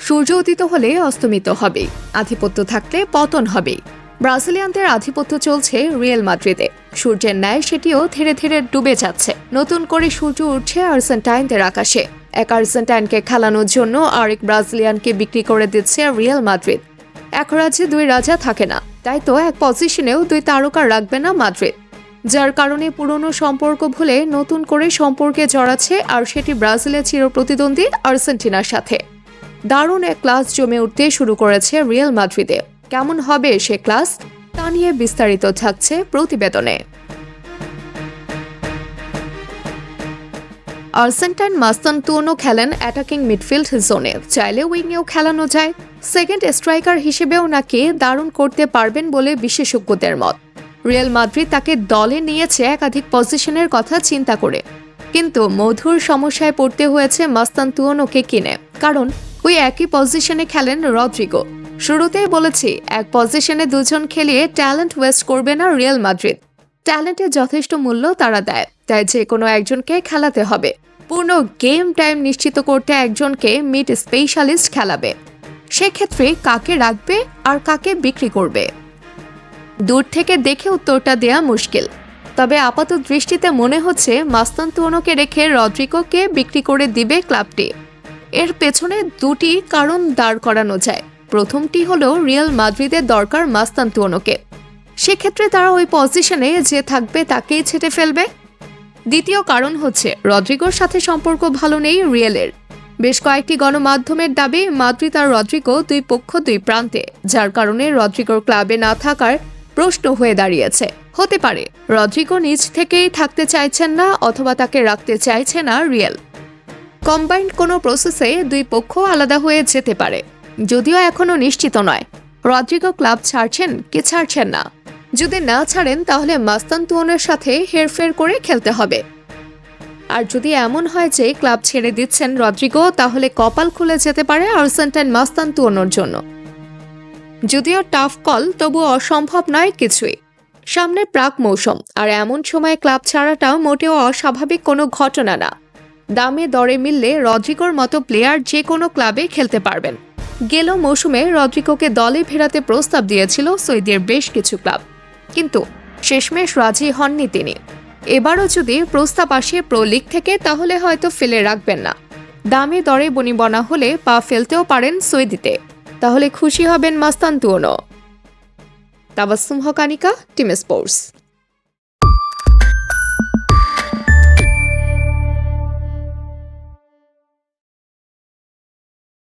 সূর্য উদিত হলে অস্তমিত হবে, আধিপত্য থাকলে পতন হবে। ব্রাজিলিয়ানদের আধিপত্য চলছে রিয়াল মাদ্রিদে। সূর্যের ন্যায় সেটিও ধীরে ধীরে ডুবে যাচ্ছে। নতুন করে সূর্য উঠছে আর্জেন্টাইনদের আকাশে। এক আর্জেন্টাইনকে খেলানোর জন্য আরেক ব্রাজিলিয়ানকে বিক্রি করে দিচ্ছে রিয়াল মাদ্রিদ। এক রাজ্যে দুই রাজা থাকে না, তাই তো এক পজিশনেও দুই তারকা রাখবে না মাদ্রিদ, যার কারণে পুরনো সম্পর্ক ভুলে নতুন করে সম্পর্কে জড়াচ্ছে, আর সেটি ব্রাজিলের চিরপ্রতিদ্বন্দ্বী আর্জেন্টিনার সাথে। দারুণ এক ক্লাস জমে উঠতে শুরু করেছে রিয়াল মাদ্রিদে। কেমন হবে সে ক্লাস, তা নিয়ে বিস্তারিত থাকছে প্রতিবেদনে। আর্জেন্টাইন মাস্তানতুয়ানো খেলেন অ্যাটাকিং মিডফিল্ড জোনে, চাইলে উইংয়েও খেলানো যায়। সেকেন্ড স্ট্রাইকার হিসেবেও নাকি দারুণ করতে পারবেন বলে বিশেষজ্ঞদের মত। রিয়াল মাদ্রিদ তাকে দলে নিয়েছে একাধিক পজিশনের কথা চিন্তা করে, কিন্তু মধুর সমস্যায় পড়তে হয়েছে মাস্তানতুয়ানোকে কিনে, কারণ ওই একই পজিশনে খেলেন রদ্রিগো। শুরুতেই বলেছি, এক পজিশনে দুজন খেলিয়ে ট্যালেন্ট ওয়েস্ট করবে না রিয়াল মাদ্রিদ। ট্যালেন্টের যথেষ্ট মূল্য তারা দেয়, তাই যে কোনো একজনকে খেলাতে হবে। পূর্ণ গেম টাইম নিশ্চিত করতে একজনকে মিড স্পেশালিস্ট খেলাবে। সেক্ষেত্রে কাকে রাখবে আর কাকে বিক্রি করবে, দূর থেকে দেখে উত্তরটা দেয়া মুশকিল। তবে আপাত দৃষ্টিতে মনে হচ্ছে মাস্তানতুয়ানোকে রেখে রদ্রিগোকে বিক্রি করে দিবে ক্লাবটি। এর পেছনে দুটি কারণ দাঁড় করানো যায়। প্রথমটি হলো রিয়াল মাদ্রিদের দরকার মাস্তানতুয়ানোকে, সেক্ষেত্রে তারা ওই পজিশনে যে থাকবে তাকেই ছেটে ফেলবে। দ্বিতীয় কারণ হচ্ছে রদ্রিগোর সাথে সম্পর্ক ভালো নেই রিয়ালের। বেশ কয়েকটি গণমাধ্যমের দাবি মাদ্রিদ আর রদ্রিগো দুই পক্ষ দুই প্রান্তে, যার কারণে রদ্রিগোর ক্লাবে না থাকার প্রশ্ন হয়ে দাঁড়িয়েছে। হতে পারে রদ্রিগো নিজ থেকেই থাকতে চাইছেন না, অথবা তাকে রাখতে চাইছে না রিয়াল। কম্বাইন্ড কোনো প্রসেসে দুই পক্ষ আলাদা হয়ে যেতে পারে, যদিও এখনো নিশ্চিত নয় রদ্রিগো ক্লাব ছাড়ছেন কি ছাড়ছেন না। যদি না ছাড়েন তাহলে মাস্তানতুয়ানোর সাথে হেরফের করে খেলতে হবে। আর যদি এমন হয় যে ক্লাব ছেড়ে দিচ্ছেন রদ্রিগো, তাহলে কপাল খুলে যেতে পারে আর্জেন্টাইন মাস্তানতুয়ানোর জন্য। যদিও টাফ কল, তবু অসম্ভব নয় কিছুই। সামনে প্রাক মৌসুম, আর এমন সময় ক্লাব ছাড়াটাও মোটেও অস্বাভাবিক কোনো ঘটনা না। দামে দরে মিললে রদ্রিগোর মতো প্লেয়ার যে কোনো ক্লাবে খেলতে পারবেন। গেল মৌসুমে রদ্রিগোকে দলে ফেরাতে প্রস্তাব দিয়েছিল সৌদির বেশ কিছু ক্লাব, কিন্তু শেষমেশ রাজি হননি তিনি। এবারও যদি প্রস্তাব আসে প্রো লিগ থেকে, তাহলে হয়তো ফেলে রাখবেন না। দামে দরে বনিবনা হলে পা ফেলতেও পারেন সৌদিতে, তাহলে খুশি হবেন মাস্তানতুয়ানো। তাবাসসুম হক, আনিকা, টিম স্পোর্টস।